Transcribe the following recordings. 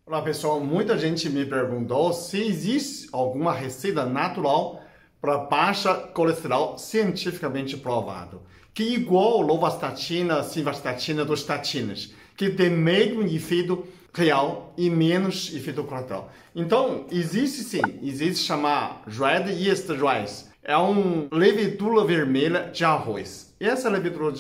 Olá pessoal, muita gente me perguntou se existe alguma receita natural para baixa colesterol cientificamente provado, que igual lovastatina, simvastatina, dostatinas, que tem mesmo efeito real e menos efeito colateral. Então, existe chamar Red Yeast Rice, é uma levedura vermelha de arroz. Essa levedura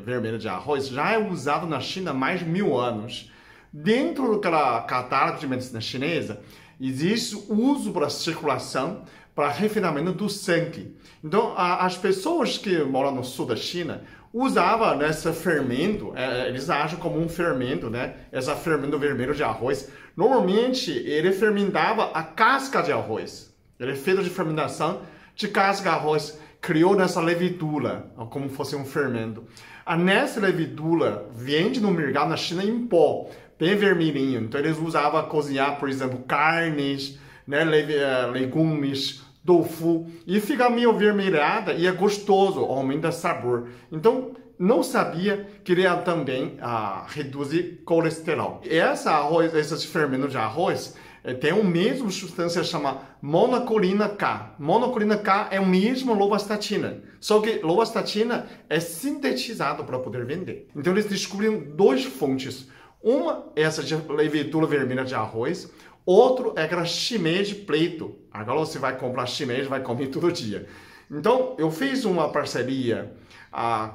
vermelha de arroz já é usada na China há mais de 1000 anos. Dentro daquela catálogo de medicina chinesa, existe o uso para circulação, para refinamento do sangue. Então, as pessoas que moram no sul da China usavam esse fermento, eles acham como um fermento, né? Esse fermento vermelho de arroz. Normalmente, ele fermentava a casca de arroz. Ele é feito de fermentação de casca de arroz, criou nessa levedura, como fosse um fermento. Nessa levedura vende no mercado na China em pó, bem vermelhinho. Então eles usavam cozinhar, por exemplo, carnes, né, legumes, tofu, e fica meio avermelhada e é gostoso, aumenta o sabor. Então não sabia que ele também reduzir colesterol. Esse fermento de arroz tem a mesma substância chamada monocolina K. Monocolina K é o mesmo lovastatina, só que lovastatina é sintetizado para poder vender. Então eles descobriram duas fontes. Uma é essa de levedura vermelha de arroz, outro é aquela shimeji preto. Agora você vai comprar shimeji, vai comer todo dia. Então eu fiz uma parceria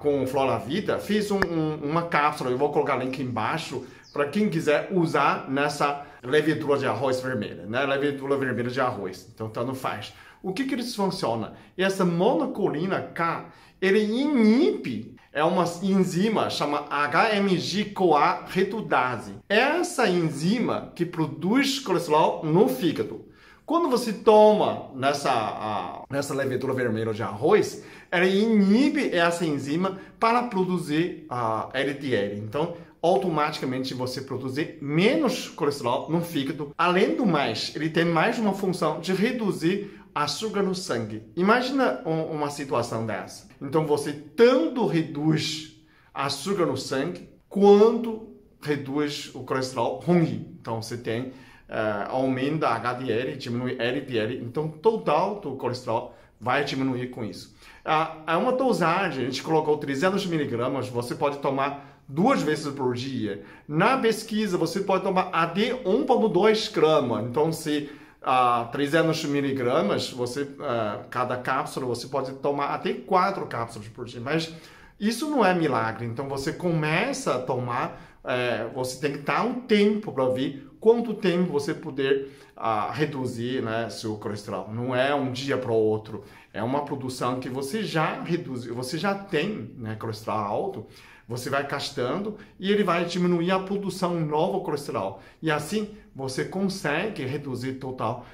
com o Flora Vida, fiz uma cápsula, eu vou colocar o link embaixo para quem quiser usar nessa levedura de arroz vermelha, né? Levedura vermelha de arroz. Então, tanto faz. O que eles funcionam? Essa monocolina K, ele inibe uma enzima chamada HMG-CoA retudase. Essa enzima que produz colesterol no fígado. Quando você toma nessa levedura vermelha de arroz, ela inibe essa enzima para produzir LDL. Então, automaticamente você produzir menos colesterol no fígado. Além do mais, ele tem mais uma função de reduzir açúcar no sangue. Imagina uma situação dessa. Então, você tanto reduz açúcar no sangue, quanto reduz o colesterol ruim. Então, você tem aumenta HDL, diminui LDL, então total do colesterol vai diminuir com isso. É uma dosagem, a gente colocou 300 miligramas, você pode tomar 2 vezes por dia. Na pesquisa, você pode tomar até 1,2 gramas. Então, se 300 miligramas, cada cápsula, você pode tomar até 4 cápsulas por dia. Mas isso não é milagre. Então, você começa a tomar, você tem que dar um tempo para ver quanto tempo você poder reduzir, né, seu colesterol. Não é um dia para o outro. É uma produção que você já reduz, você já tem, né, colesterol alto, você vai gastando e ele vai diminuir a produção de novo colesterol. E assim você consegue reduzir total.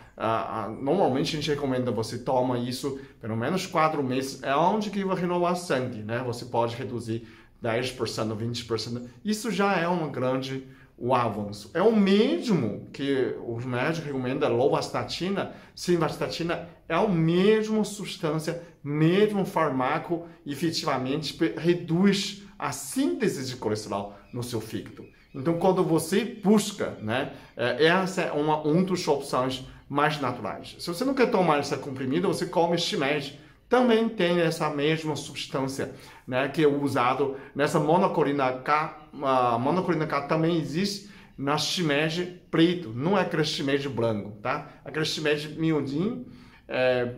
Normalmente a gente recomenda você toma isso pelo menos 4 meses. É onde que vai renovar sangue, né? Você pode reduzir 10%, 20%. Isso já é um grande avanço. É o mesmo que os médicos recomendam, lovastatina, simvastatina, é a mesma substância, mesmo fármaco, efetivamente reduz a síntese de colesterol no seu fígado. Então, quando você busca, né, essa é uma das opções mais naturais. Se você não quer tomar essa comprimida, você come shimeji. Também tem essa mesma substância, né, que é usado nessa monocolina K. A monocolina K também existe na shimeji preto, não é aquele shimeji branco, tá? Aquele shimeji miudinho,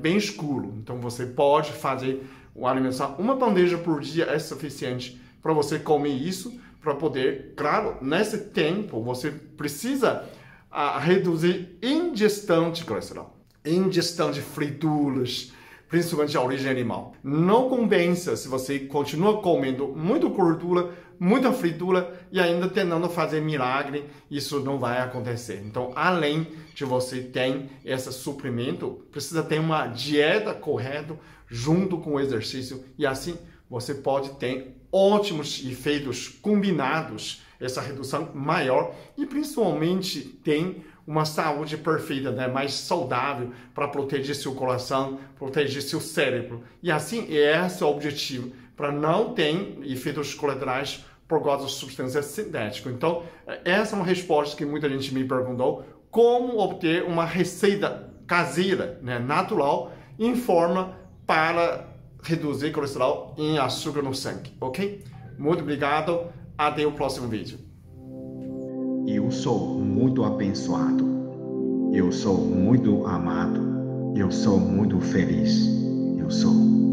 bem escuro. Então você pode fazer uma alimentação, uma bandeja por dia é suficiente para você comer isso, para poder, claro, nesse tempo você precisa reduzir ingestão de colesterol, ingestão de frituras, principalmente a origem animal. Não compensa se você continua comendo muita gordura, muita fritura e ainda tentando fazer milagre, isso não vai acontecer. Então, além de você ter esse suprimento, precisa ter uma dieta correta junto com o exercício e assim você pode ter ótimos efeitos combinados, essa redução maior e principalmente tem uma saúde perfeita, né? Mais saudável para proteger seu coração, proteger seu cérebro. E assim, esse é o objetivo, para não ter efeitos colaterais por causa de substâncias sintéticas. Então, essa é uma resposta que muita gente me perguntou, como obter uma receita caseira, né, natural, em forma para reduzir colesterol e açúcar no sangue, ok? Muito obrigado, até o próximo vídeo. Eu sou muito abençoado, eu sou muito amado, eu sou muito feliz, eu sou.